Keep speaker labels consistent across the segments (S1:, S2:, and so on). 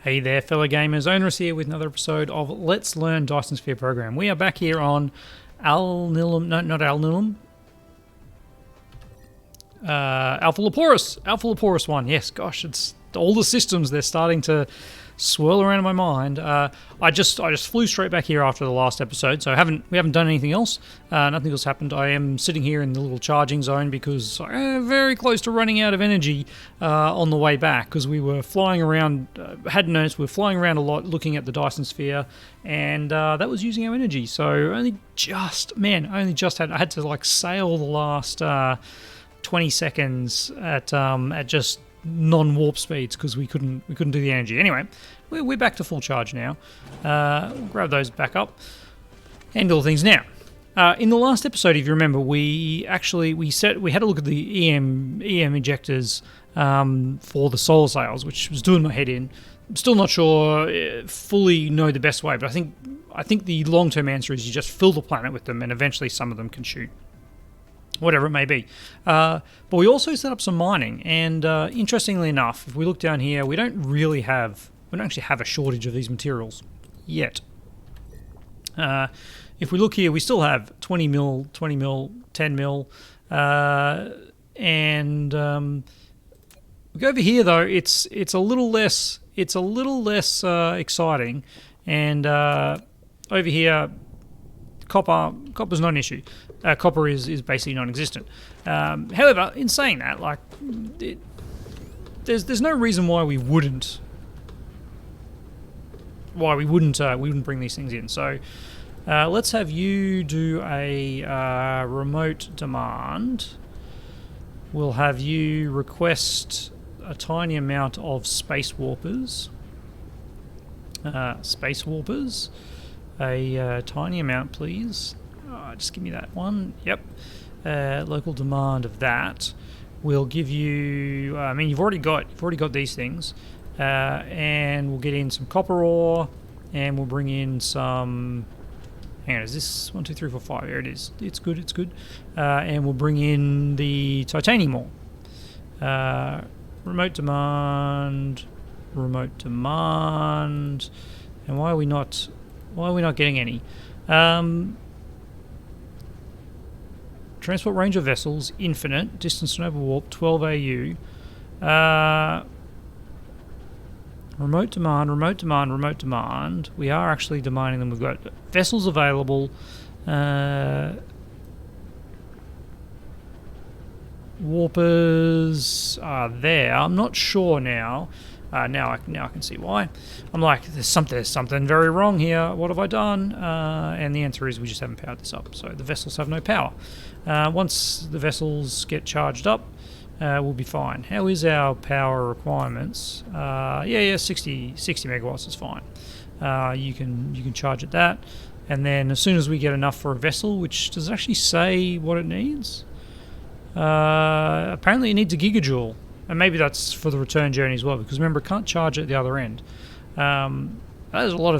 S1: Hey there, fellow gamers. Onerous here with another episode of Let's Learn Dyson Sphere Program. We are back here on Alpha Leporis. Alpha Leporis 1. Yes, gosh, it's all the systems. They're starting to swirl around in my mind. I just flew straight back here after the last episode, so we haven't done anything else. Nothing else happened. I am sitting here in the little charging zone because I'm very close to running out of energy on the way back, because we were flying around. Hadn't noticed we were flying around a lot, looking at the Dyson Sphere, and that was using our energy. So I only just had to like sail the last 20 seconds at just non-warp speeds because we couldn't do the energy. Anyway, we're back to full charge now. We'll grab those back up and all things now. In the last episode, if you remember, we had a look at the EM ejectors for the solar sails, which was doing my head in. I'm still not sure fully know the best way, but I think the long-term answer is you just fill the planet with them, and eventually some of them can shoot. Whatever it may be. But we also set up some mining, and interestingly enough, if we look down here, we don't actually have a shortage of these materials yet. If we look here, we still have 20 mil, 10 mil, and we go over here though. It's a little less exciting, and over here, copper's not an issue. Copper is basically non-existent. However, in saying that, like, there's no reason why we wouldn't bring these things in. So let's have you do a remote demand. We'll have you request a tiny amount of space warpers. A tiny amount, please. Just give me that one. Yep. Local demand of that. We'll give you. You've already got these things, and we'll get in some copper ore, and we'll bring in some. Hang on, is this 1, 2, 3, 4, 5? There it is. It's good. And we'll bring in the titanium ore. Remote demand. And why are we not getting any? Transport range of vessels, infinite. Distance to nova warp, 12 AU. Remote demand. We are actually demanding them. We've got vessels available. Warpers are there. I'm not sure now. Now I can see why. I'm like, there's something very wrong here. What have I done? And the answer is we just haven't powered this up. So the vessels have no power. Once the vessels get charged up, we'll be fine. How is our power requirements? 60 megawatts is fine. You can charge at that, and then as soon as we get enough for a vessel, which does it actually say what it needs? Apparently it needs a gigajoule. And maybe that's for the return journey as well, because remember, it can't charge at the other end. That is a lot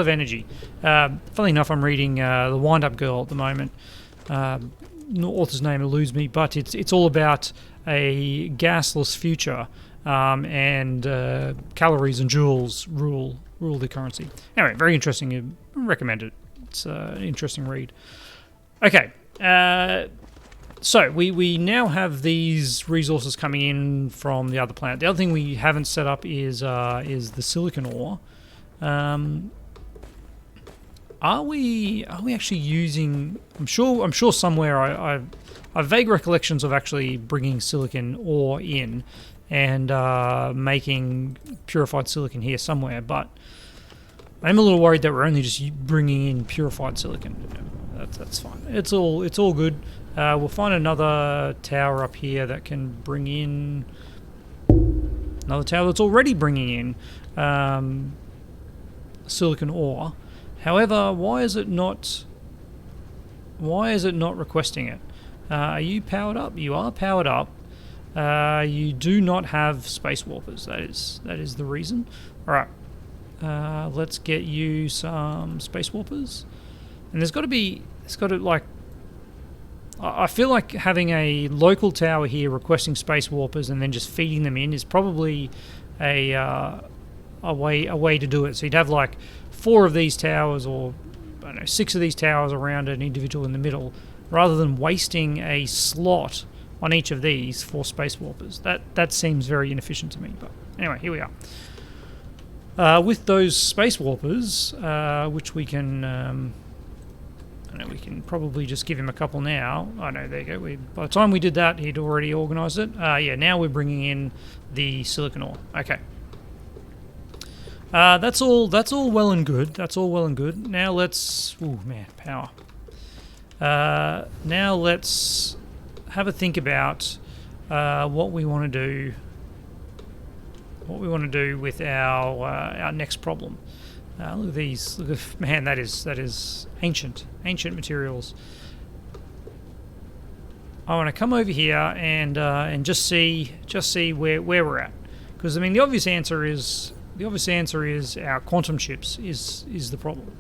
S1: of energy. Funnily enough, I'm reading The Wind-Up Girl at the moment. The author's name eludes me, but it's all about a gasless future, and calories and joules rule the currency. Anyway, very interesting. I recommend it. It's an interesting read. Okay. So we now have these resources coming in from the other planet. The other thing we haven't set up is the silicon ore. Are we actually using? I'm sure somewhere I've vague recollections of actually bringing silicon ore in and making purified silicon here somewhere. But I'm a little worried that we're only just bringing in purified silicon. That's fine. It's all good. We'll find another tower up here that can bring in another tower that's already bringing in silicon ore. However, why is it not requesting it? Are you powered up? You are powered up. You do not have space warpers. That is the reason. All right. Let's get you some space warpers. And I feel like having a local tower here requesting space warpers and then just feeding them in is probably a a way to do it. So you'd have like 4 of these towers, or I don't know, 6 of these towers around an individual in the middle, rather than wasting a slot on each of these for space warpers. That seems very inefficient to me. But anyway, here we are. With those space warpers, which we can, I know we can probably just give him a couple now. Oh no, there you go. By the time we did that, he'd already organised it. Yeah, now we're bringing in the silicon ore. Okay. That's all well and good. That's all well and good. Now let's... Ooh, man, power. Now let's have a think about what we want to do. What we want to do with our next problem. Look at these. Look at, man, that is ancient materials. I want to come over here and just see where we're at, because I mean the obvious answer is our quantum chips is the problem.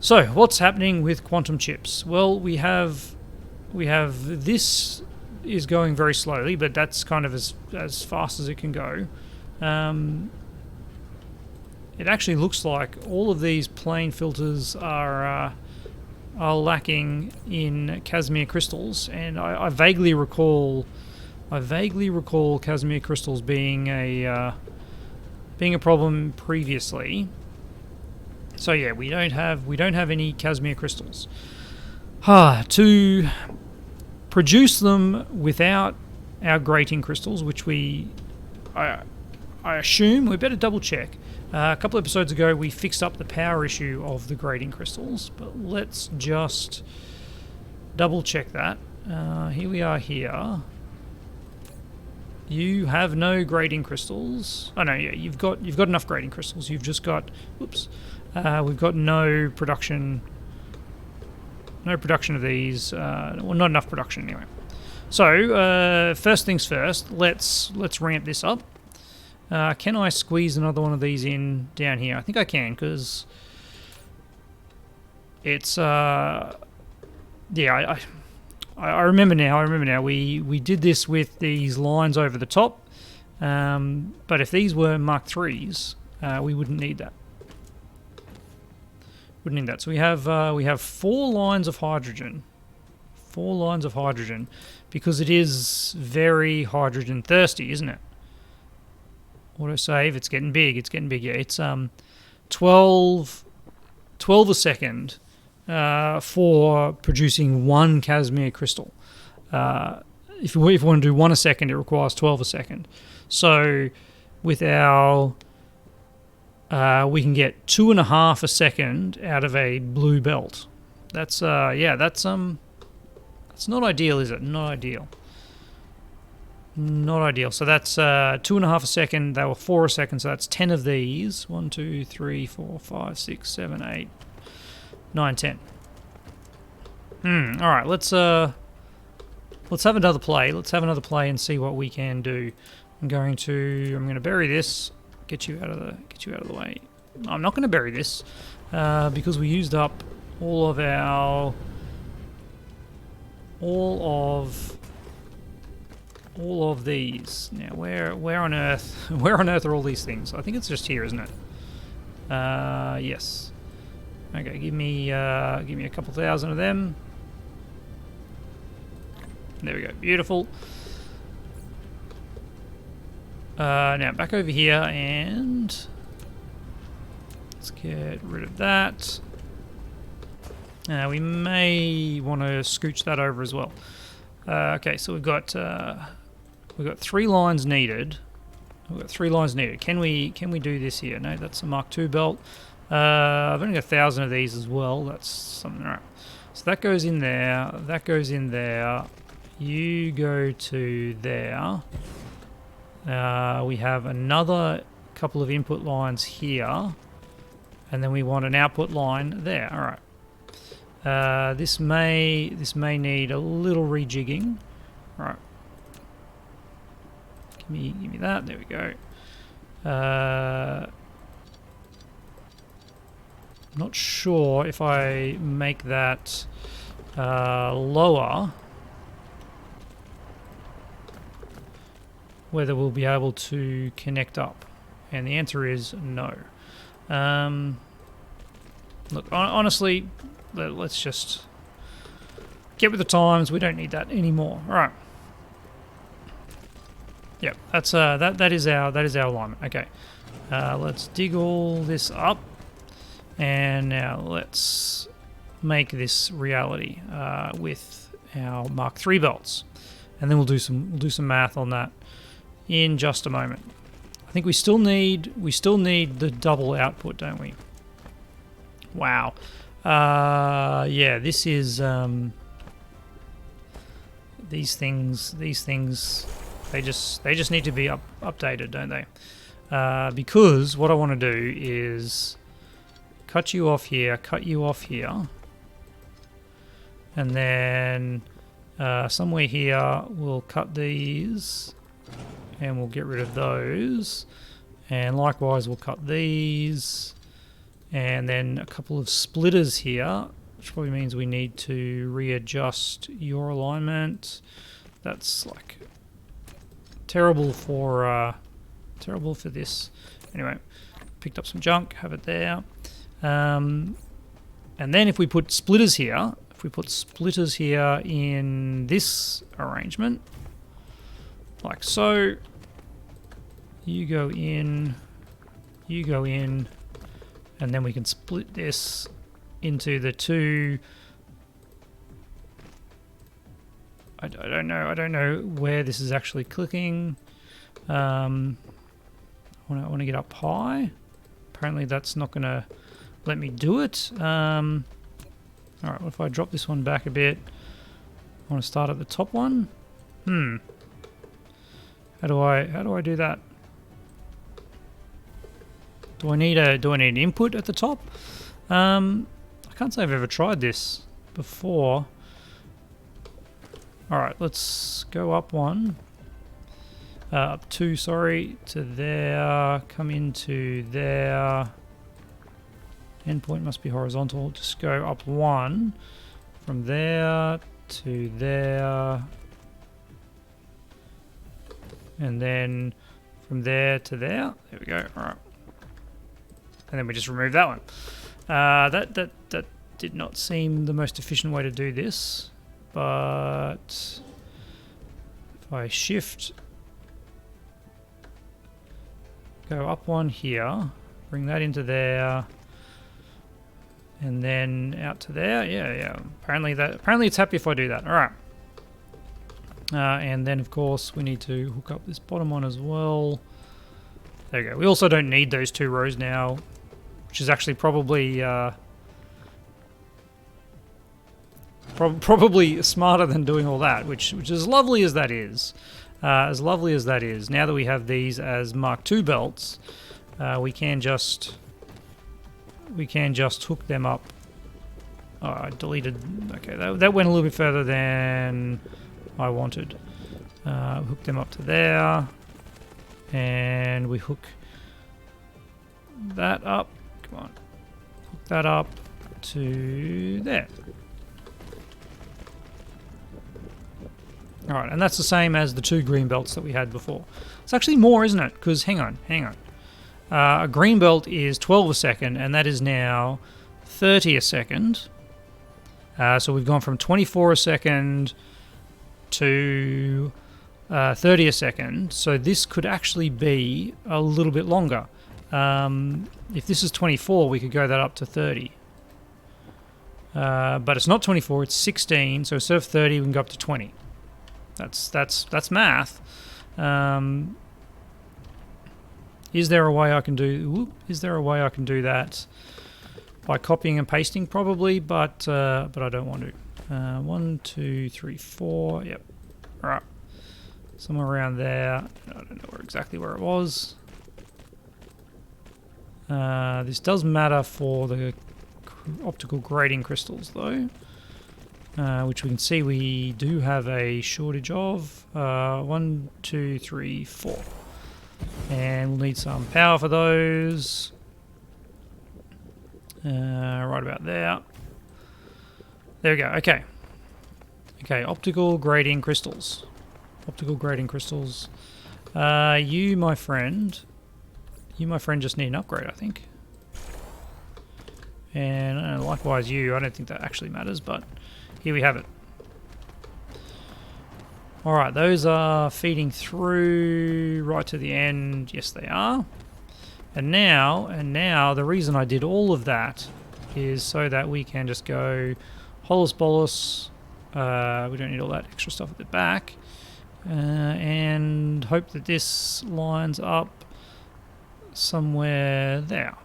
S1: So what's happening with quantum chips? Well, we have this is going very slowly, but that's kind of as fast as it can go. It actually looks like all of these plane filters are lacking in Casimir crystals, and I vaguely recall Casimir crystals being a problem previously. So yeah, we don't have any Casimir crystals. To produce them without our grating crystals, which I assume we better double check. A couple episodes ago we fixed up the power issue of the grating crystals, but let's just double check that. Here we are here. You have no grating crystals. Oh no, yeah, you've got enough grating crystals. You've just got, whoops, we've got no production of these. Well, not enough production anyway. So first things first, let's ramp this up. Can I squeeze another one of these in down here? I think I can, because it's yeah, I remember now. We did this with these lines over the top, but if these were Mark IIIs, we wouldn't need that. So we have 4 lines of hydrogen. 4 lines of hydrogen, because it is very hydrogen thirsty, isn't it? Autosave, it's getting big. Yeah, it's 12 a second for producing 1 Casimir crystal. If we want to do 1 a second, it requires 12 a second. So with our we can get 2.5 a second out of a blue belt. That's yeah, that's not ideal, is it? Not ideal. Not ideal. So that's 2.5 a second. They were 4 a second, so that's 10 of these. 1, 2, 3, 4, 5, 6, 7, 8, 9, 10. All right. Let's have another play. Let's have another play and see what we can do. I'm going to bury this. Get you out of the way. I'm not going to bury this because we used up all of these. Now, where on earth are all these things? I think it's just here, isn't it? Yes. Okay, give me a couple thousand of them. There we go. Beautiful. Now back over here, and let's get rid of that. We may want to scooch that over as well. Okay, so we've got 3 lines needed. Can we do this here? No, that's a Mark II belt. I've only got 1,000 of these as well. That's something. All right. So that goes in there. That goes in there. You go to there. We have another couple of input lines here, and then we want an output line there. All right. This may need a little rejigging. All right. Give me that. There we go. Not sure if I make that lower, whether we'll be able to connect up. And the answer is no. Look, honestly, let's just get with the times. We don't need that anymore. All right. Yep, that's that is our alignment. Okay, let's dig all this up, and now let's make this reality with our Mark III belts, and then we'll do some math on that in just a moment. I think we still need the double output, don't we? Wow. Yeah, this is these things. They just need to be updated, don't they? Because what I want to do is cut you off here, and then somewhere here we'll cut these, and we'll get rid of those, and likewise we'll cut these, and then a couple of splitters here, which probably means we need to readjust your alignment. That's like terrible for this. Anyway, picked up some junk, have it there. And then if we put splitters here, in this arrangement, like so, you go in, and then we can split this into the two. I don't know where this is actually clicking. I want to get up high. Apparently that's not going to let me do it. All right, what if I drop this one back a bit? I want to start at the top one. How do I do that? Do I need an input at the top? I can't say I've ever tried this before. All right, let's go up one. Up two, sorry, to there, come into there. Endpoint must be horizontal. Just go up one, from there to there, and then from there to there. There we go. All right, and then we just remove that one. That did not seem the most efficient way to do this, but if I shift. Go up one here, bring that into there, and then out to there. Yeah. Apparently it's happy if I do that. All right. And then of course we need to hook up this bottom one as well. There we go. We also don't need those two rows now, which is actually probably probably smarter than doing all that. Which is as lovely as that is. Now that we have these as Mark II belts, we can just hook them up. Oh, I deleted. Okay, that went a little bit further than I wanted. Hook them up to there, and we hook that up. Come on, hook that up to there. All right, and that's the same as the two green belts that we had before. It's actually more, isn't it? Because hang on. A green belt is 12 a second, and that is now 30 a second. So we've gone from 24 a second to 30 a second. So this could actually be a little bit longer. If this is 24, we could go that up to 30. But it's not 24, it's 16. So instead of 30, we can go up to 20. That's math. Is there a way I can do? Is there a way I can do that by copying and pasting? Probably, but I don't want to. 1, 2, 3, 4. Yep. All right. Somewhere around there. I don't know exactly where it was. This does matter for the optical grading crystals, though. Which we can see we do have a shortage of. 1, 2, 3, 4. And we'll need some power for those. Right about there. There we go, okay. Okay, optical grading crystals. You, my friend, You, my friend, just need an upgrade, I think. And likewise you. I don't think that actually matters, but here we have it. Alright, those are feeding through right to the end. Yes, they are. And now, the reason I did all of that is so that we can just go holus bolus. We don't need all that extra stuff at the back. And hope that this lines up somewhere there.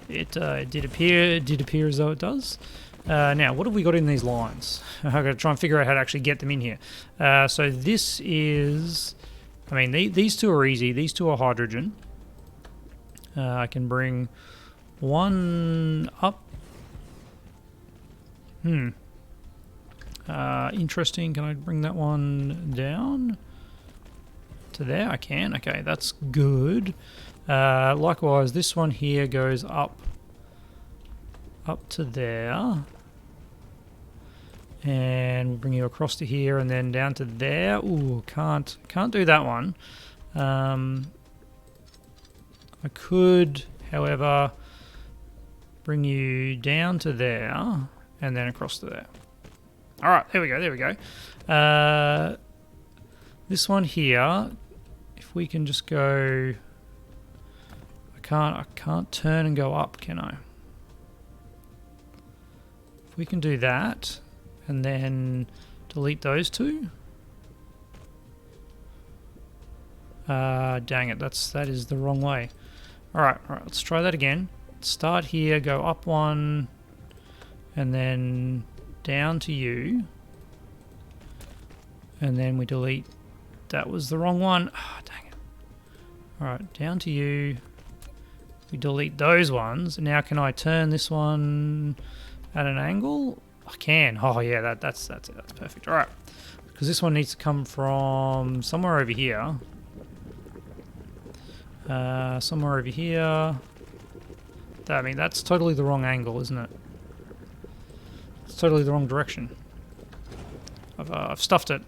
S1: It did appear as though it does. Now, what have we got in these lines? I've got to try and figure out how to actually get them in here. So this is... I mean, these two are easy. These two are hydrogen. I can bring one up. Interesting. Can I bring that one down to there? I can. Okay, that's good. Likewise, this one here goes up to there. And we'll bring you across to here and then down to there. Ooh, can't do that one. I could, however, bring you down to there and then across to there. All right, there we go. This one here, if we can just go, I can't turn and go up, can I? If we can do that. And then delete those two. Dang it, that is the wrong way. Alright, let's try that again. Start here, go up one, and then down to you. And then we delete. That was the wrong one. Ah, dang it. Alright, down to you. We delete those ones. Now can I turn this one at an angle? I can. Oh yeah, that's it. That's perfect. All right, because this one needs to come from somewhere over here. Somewhere over here. I mean, that's totally the wrong angle, isn't it? It's totally the wrong direction. I've stuffed it.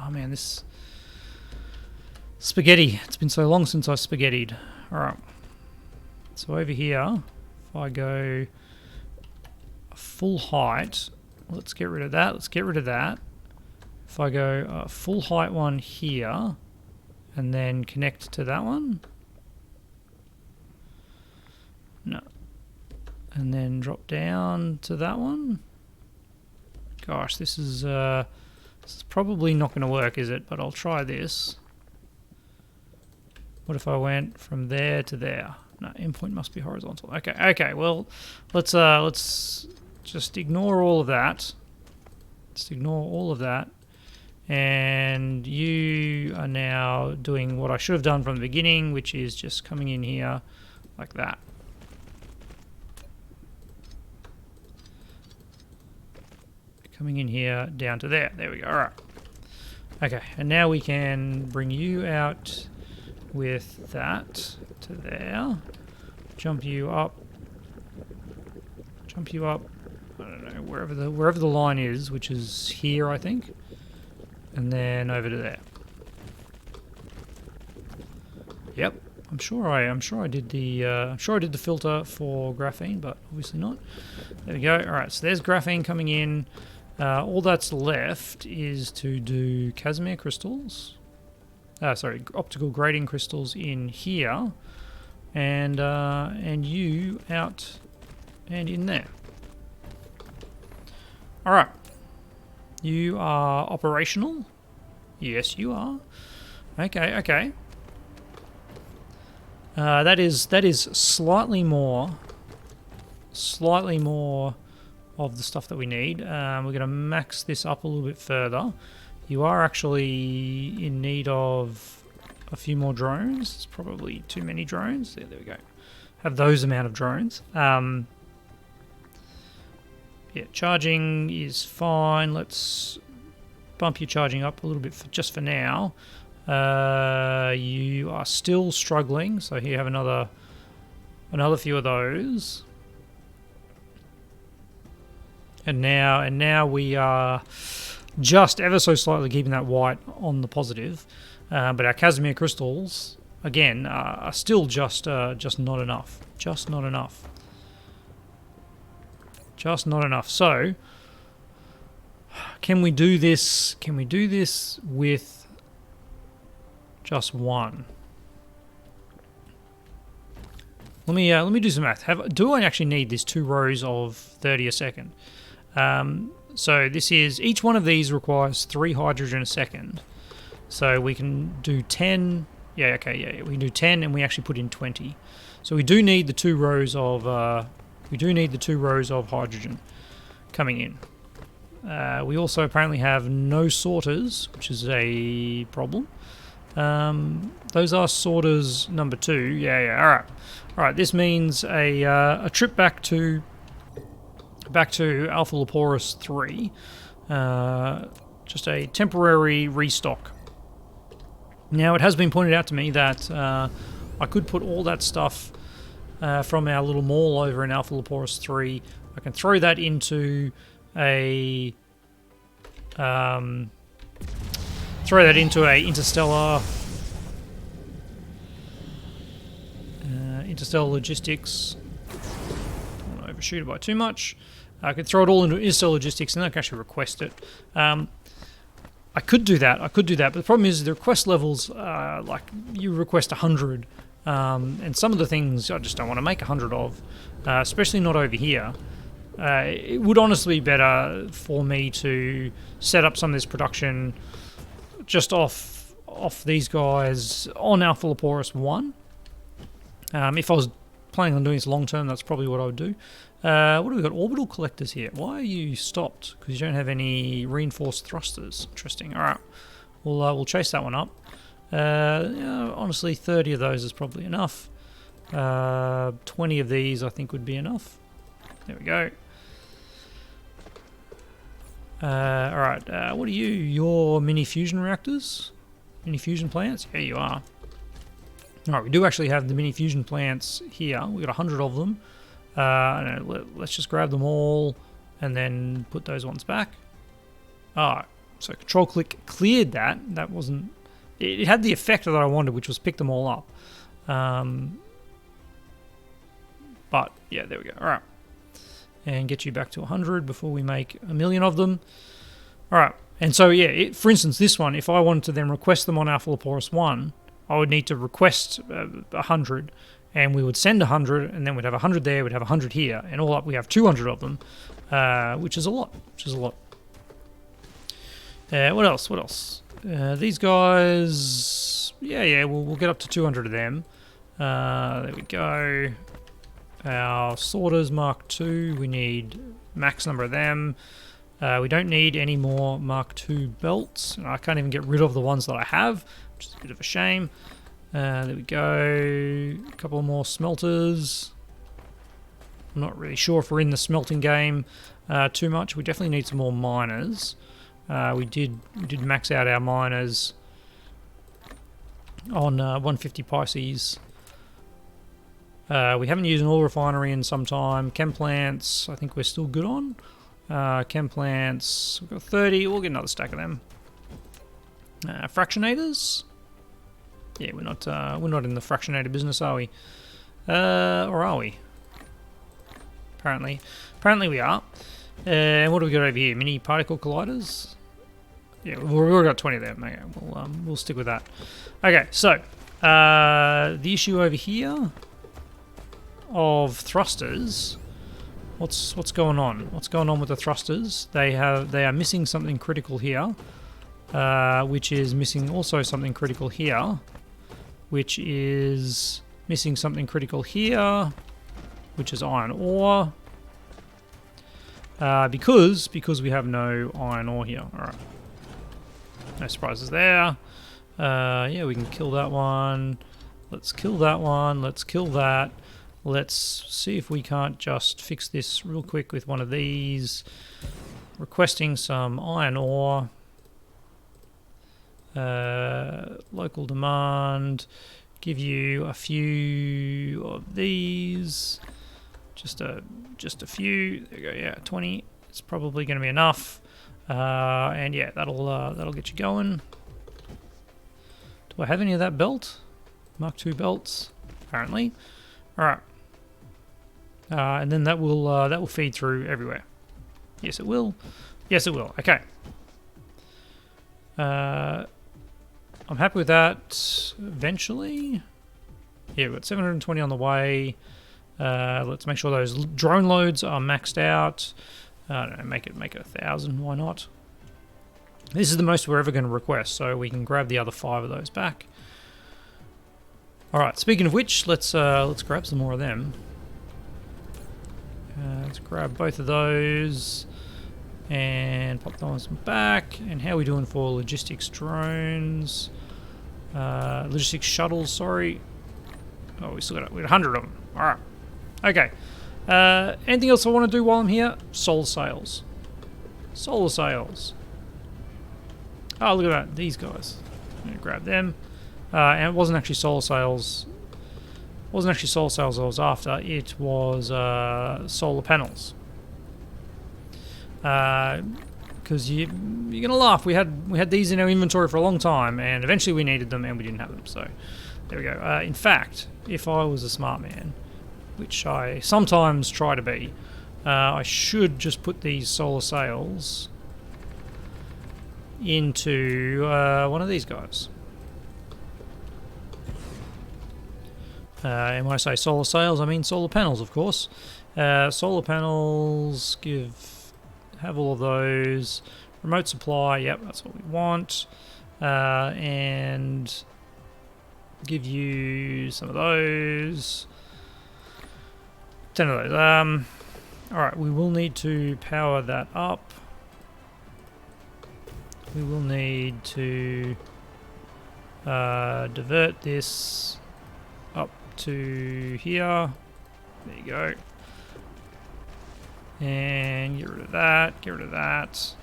S1: Oh man, this spaghetti. It's been so long since I spaghettied. All right. So over here, if I go full height, let's get rid of that. If I go full height one here and then connect to that one, no, and then drop down to that one. Gosh, this is probably not going to work, is it? But I'll try this. What if I went from there to there? No, endpoint must be horizontal. Okay. Well, let's just ignore all of that. Just ignore all of that. And you are now doing what I should have done from the beginning, which is just coming in here like that. Coming in here down to there. There we go. All right. Okay, and now we can bring you out with that to there. Jump you up. I don't know, wherever the line is, which is here, I think, and then over to there. Yep, I'm sure I did the filter for graphene, but obviously not. There we go. All right, so there's graphene coming in. All that's left is to do Casimir crystals. Optical grading crystals in here, and you out and in there. All right, you are operational. Yes, you are. Okay. That is slightly more of the stuff that we need. We're going to max this up a little bit further. You are actually in need of a few more drones. It's probably too many drones. There we go. Have those amount of drones. Yeah, charging is fine. Let's bump your charging up a little bit just for now. You are still struggling, so here, have another few of those. And now we are just ever so slightly keeping that white on the positive. But our Casimir crystals, again, are still just not enough. Just not enough. Just not enough. So, can we do this? Can we do this with just one? Let me do some math. Do I actually need these 2 rows of 30 a second? So this is, each one of these requires 3 hydrogen a second. So we can do 10. Yeah, okay, yeah, we can do 10, and we actually put in 20. So we do need the 2 rows of hydrogen coming in. We also apparently have no sorters, which is a problem. Those are sorters number 2. Yeah. All right. This means a trip back to Alpha Leporis 3. Just a temporary restock. Now, it has been pointed out to me that I could put all that stuff from our little mall over in Alpha Leporis 3. I can throw that into a interstellar logistics. Don't want to overshoot it by too much. I could throw it all into interstellar logistics, and I can actually request it. I could do that, but the problem is the request levels, like, you request 100, and some of the things I just don't want to make 100 of, especially not over here. It would honestly be better for me to set up some of this production just off these guys on Alpha Leporis 1. If I was planning on doing this long term, that's probably what I would do. What do we got? Orbital collectors here. Why are you stopped? Because you don't have any reinforced thrusters. Interesting. All right, we'll chase that one up. Yeah, honestly, 30 of those is probably enough. 20 of these, I think, would be enough. There we go. All right. What are you? Your mini fusion reactors? Mini fusion plants? Here you are. All right, we do actually have the mini fusion plants here. We've got 100 of them. Let's just grab them all and then put those ones back. Alright, so control click cleared that. That wasn't... It had the effect that I wanted, which was pick them all up. But, yeah, there we go. Alright. And get you back to 100 before we make 1,000,000 of them. Alright, and so, yeah, for instance, this one, if I wanted to then request them on Alpha Leporis 1, I would need to request 100, and we would send 100, and then we'd have 100 there, we'd have 100 here, and all up we have 200 of them, which is a lot. What else? These guys, yeah, we'll get up to 200 of them. There we go. Our sorters Mark II, we need max number of them. We don't need any more Mark II belts. I can't even get rid of the ones that I have, which is a bit of a shame. There we go. A couple more smelters. I'm not really sure if we're in the smelting game too much. We definitely need some more miners. We did max out our miners on 150 Pisces. We haven't used an oil refinery in some time. Chem plants, I think we're still good on. Chem plants, we've got 30. We'll get another stack of them. Fractionators. Yeah, we're not in the fractionator business, are we? Or are we? Apparently we are. And what do we got over here? Mini particle colliders. Yeah, we've already got 20 of them. Okay, we'll stick with that. Okay, so the issue over here of thrusters. What's going on? What's going on with the thrusters? They are missing something critical here, which is missing also something critical here, which is missing something critical here, which is iron ore. Because we have no iron ore here. All right. No surprises there. Yeah, we can kill that one. Let's kill that one. Let's kill that. Let's see if we can't just fix this real quick with one of these. Requesting some iron ore. Local demand. Give you a few of these. Just a few. There you go. Yeah, 20. It's probably going to be enough. And yeah, that'll get you going. Do I have any of that belt? Mark II belts, apparently. All right. And then that will feed through everywhere. Yes, it will. Yes, it will. Okay. I'm happy with that. Eventually. Yeah, we've got 720 on the way. Let's make sure those drone loads are maxed out. I don't know, make it 1,000. Why not? This is the most we're ever going to request, so we can grab the other 5 of those back. All right. Speaking of which, let's grab some more of them. Let's grab both of those and pop those back. And how are we doing for logistics drones? Logistics shuttles, sorry. Oh, we got 100 of them. All right. Okay. Anything else I want to do while I'm here? Solar sails. Solar sails. Oh, look at that. These guys. I'm going to grab them. And it wasn't actually solar sails. It wasn't actually solar sails I was after. It was solar panels. Because you're gonna laugh. We had these in our inventory for a long time, and eventually we needed them, and we didn't have them. So there we go. In fact, if I was a smart man, which I sometimes try to be, I should just put these solar sails into one of these guys. And when I say solar sails, I mean solar panels, of course. Solar panels have all of those. Remote supply, yep, that's what we want. And give you some of those. 10 of those. Alright, we will need to power that up. We will need to divert this up to here. There you go. And get rid of that, get rid of that.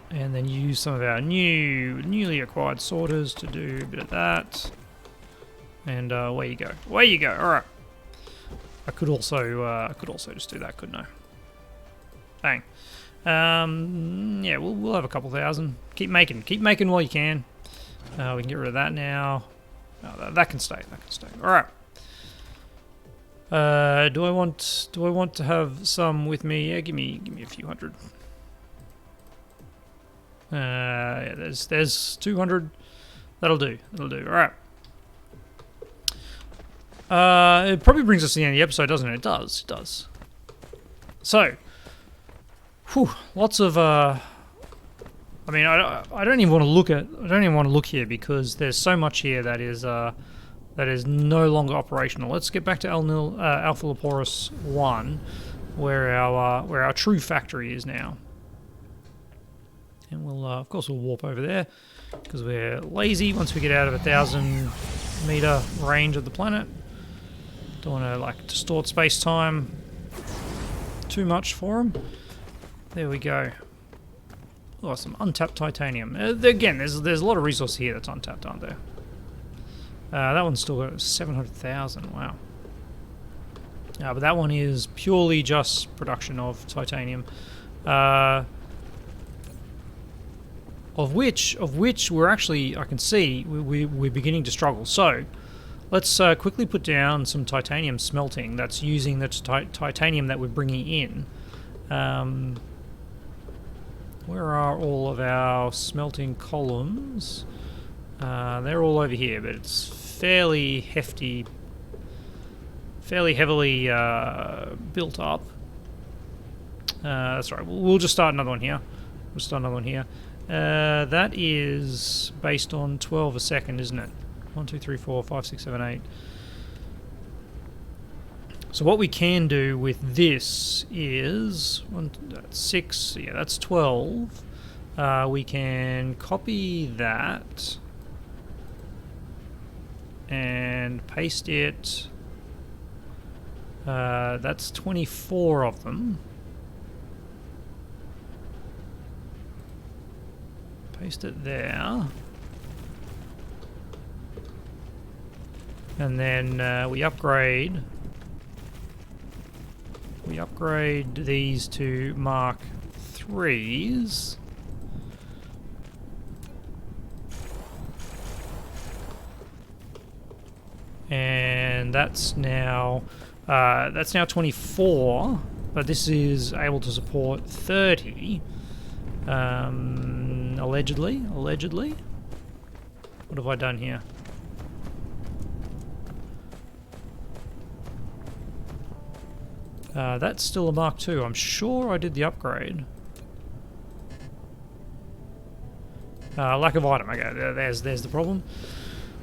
S1: And then use some of our newly acquired sorters to do a bit of that. And away you go. Away you go. Alright. I could also just do that, couldn't I? Bang. Yeah, we'll have a couple thousand. Keep making while you can. We can get rid of that now. Oh, that can stay. That can stay. All right. Do I want to have some with me? Yeah, give me a few hundred. Yeah, there's 200. That'll do. That'll do. All right. It probably brings us to the end of the episode, doesn't it? It does. It does. So, lots of. I mean, I don't even want to look at. I don't even want to look here because there's so much here that is no longer operational. Let's get back to Alpha Leporis 1, where our true factory is now. And we'll of course we'll warp over there because we're lazy. Once we get out of 1,000-meter range of the planet, don't want to distort space-time too much for them. There we go. Oh, some untapped titanium. Again, there's a lot of resources here that's untapped, aren't there? That one's still got 700,000. Wow. But that one is purely just production of titanium, of which we're actually, I can see we're beginning to struggle. So let's quickly put down some titanium smelting. That's using the titanium that we're bringing in. Where are all of our smelting columns? They're all over here, but it's fairly hefty, fairly heavily built up. That's right. We'll just start another one here. We'll start another one here. That is based on 12 a second, isn't it? 1, 2, 3, 4, 5, 6, 7, 8. So what we can do with this is 6. Yeah, that's 12. We can copy that and paste it. That's 24 of them. Paste it there. And then we upgrade. We upgrade these to Mark 3s. and that's now 24, but this is able to support 30. Allegedly. What have I done here? That's still a Mark II. I'm sure I did the upgrade. Lack of item. Okay, there's the problem.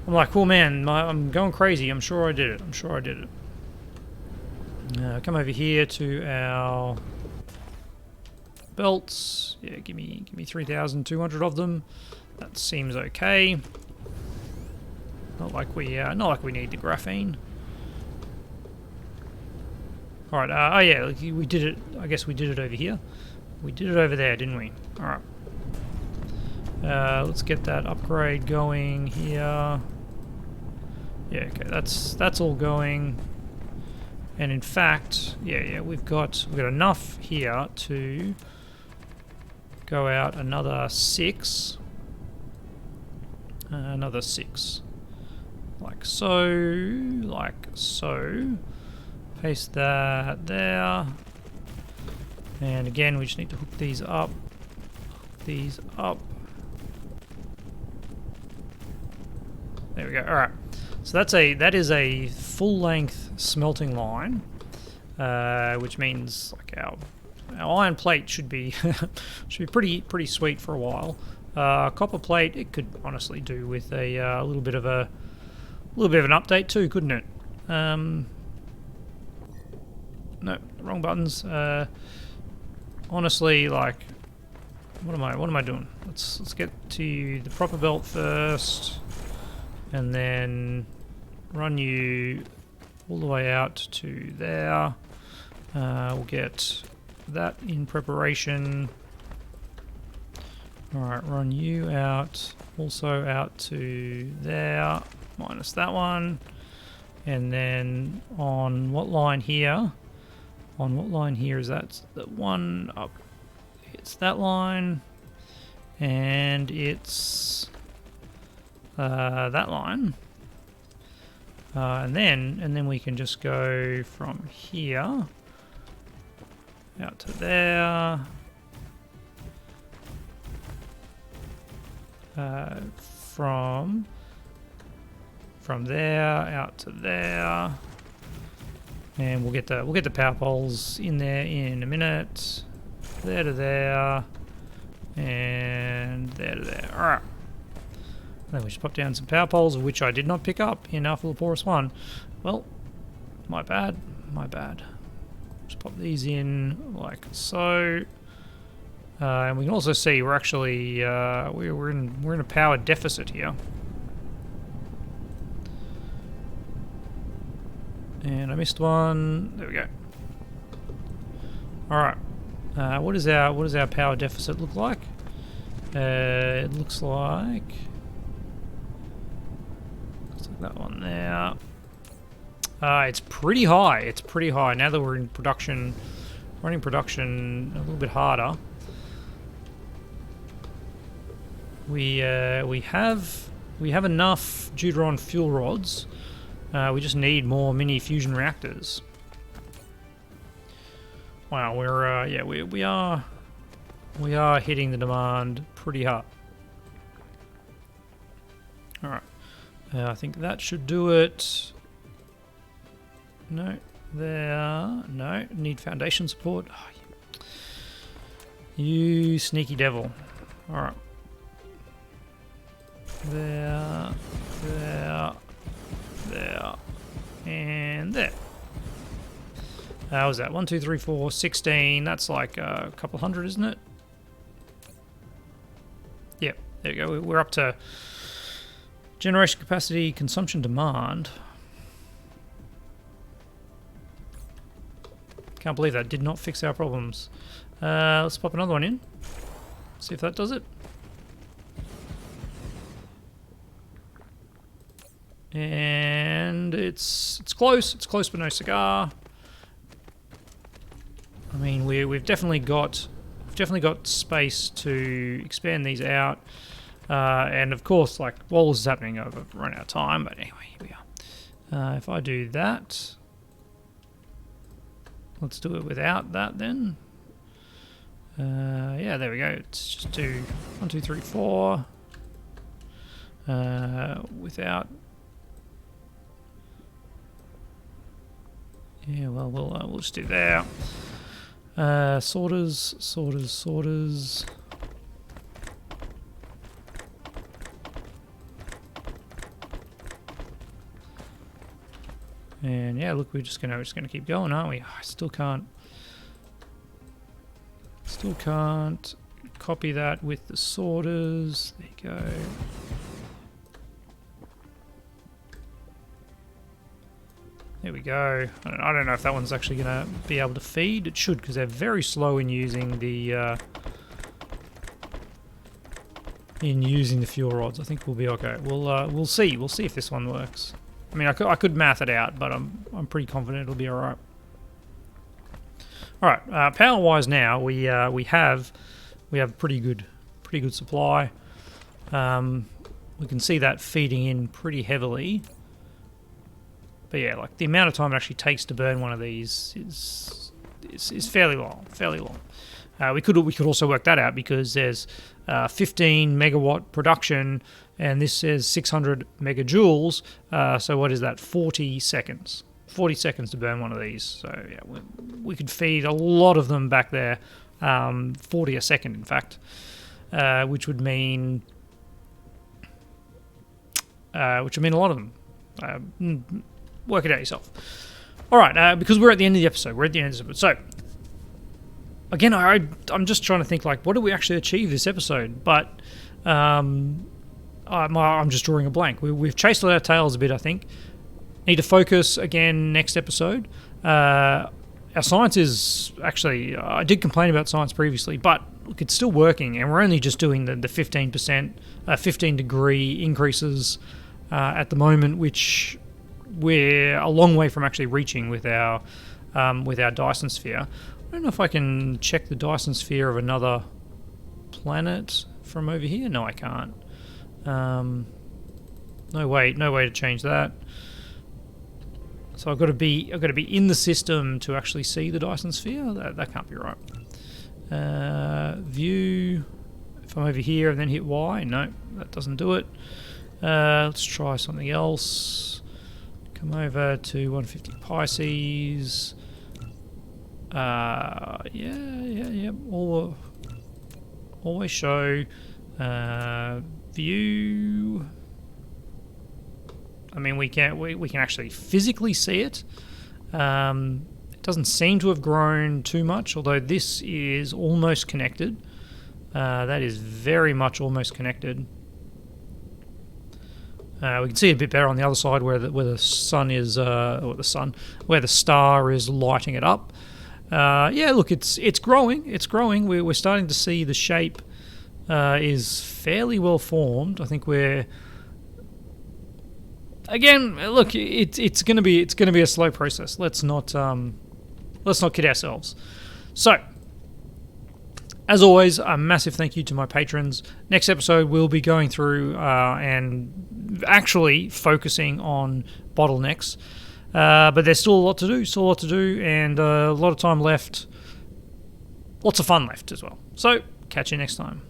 S1: I'm like, oh man, I'm going crazy. I'm sure I did it. Come over here to our belts. Yeah, give me 3,200 of them. That seems okay. Not like we need the graphene. All right. Oh yeah, we did it. I guess we did it over here. We did it over there, didn't we? All right. Let's get that upgrade going here. Yeah, okay, that's all going. And in fact, yeah, we've got enough here to go out another 6. Another 6. Like so. Paste that there. And again, we just need to hook these up. There we go. All right. So that is a full-length smelting line, which means like our iron plate should be pretty sweet for a while. Copper plate, it could honestly do with a little bit of an update too, couldn't it? No, wrong buttons. Honestly, like, what am I doing? Let's get to the proper belt first. And then run you all the way out to there. We'll get that in preparation. Alright, run you out, also out to there, minus that one. And then on what line here? On what line here is that? The one up. It's that line. And it's that line, and then we can just go from here out to there, from there out to there, and we'll get the power poles in there in a minute. There to there, and there to there. All right. Then we just pop down some power poles, which I did not pick up in Alpha Leporis 1. Well, my bad. Just pop these in like so. And we can also see we're actually we're in a power deficit here. And I missed one. There we go. All right. What does our power deficit look like? It looks like that one there. It's pretty high. Now that we're in production, running production a little bit harder. We have enough Deuteron fuel rods. We just need more mini fusion reactors. Wow, we are hitting the demand pretty hard. All right. I think that should do it. No, there. No, need foundation support. Oh, you sneaky devil. All right. There, and there. How was that? 1, 2, 3, 4, 16. That's like a couple hundred, isn't it? Yep, there you go. We're up to generation capacity, consumption demand. Can't believe that did not fix our problems. Let's pop another one in. See if that does it. And it's close. It's close but no cigar. I mean, we've definitely got space to expand these out. And of course, like while this is happening, I've run out of time. But anyway, here we If I do that, let's do it without that then. Yeah, there we go. Let's just do 1, 2, 3, 4. Without. Yeah, well, we'll just do that. Sorters. And yeah, look, we're just gonna keep going, aren't we? I still can't copy that with the sorters. There you go. There we go. I don't know if that one's actually gonna be able to feed. It should, because they're very slow in using the fuel rods. I think we'll be okay. We'll see. We'll see if this one works. I mean, I could math it out, but I'm pretty confident it'll be all right. All right, power-wise now we have pretty good supply. We can see that feeding in pretty heavily. But yeah, like the amount of time it actually takes to burn one of these is fairly long. We could also work that out, because there's 15 megawatt production, and this says 600 megajoules. So what is that? 40 seconds. 40 seconds to burn one of these. So yeah, we could feed a lot of them back there. 40 a second, in fact, which would mean a lot of them. Work it out yourself. All right, because we're at the end of the episode. So, again, I'm just trying to think, like, what did we actually achieve this episode? But I'm just drawing a blank. We've chased our tails a bit, I think. Need to focus again next episode. Our science is actually... I did complain about science previously, but look, it's still working, and we're only just doing the 15%, 15-degree increases at the moment, which... we're a long way from actually reaching with our Dyson sphere. I don't know if I can check the Dyson sphere of another planet from over here. No, I can't. No way to change that. So I've got to be in the system to actually see the Dyson sphere. That can't be right. View. If I'm over here and then hit Y, no, that doesn't do it. Let's try something else. Come over to 150 Pisces. Yeah. Always show view. I mean, we can actually physically see it. It doesn't seem to have grown too much, although this is almost connected. That is very much almost connected. We can see it a bit better on the other side where the sun is, where the star is lighting it up. Yeah, look, it's growing. It's growing. We're starting to see the shape is fairly well formed. I think we're again. Look, it's gonna be a slow process. Let's not kid ourselves. So, as always, a massive thank you to my patrons. Next episode, we'll be going through and actually focusing on bottlenecks. But there's still a lot to do, and a lot of time left. Lots of fun left as well. So, catch you next time.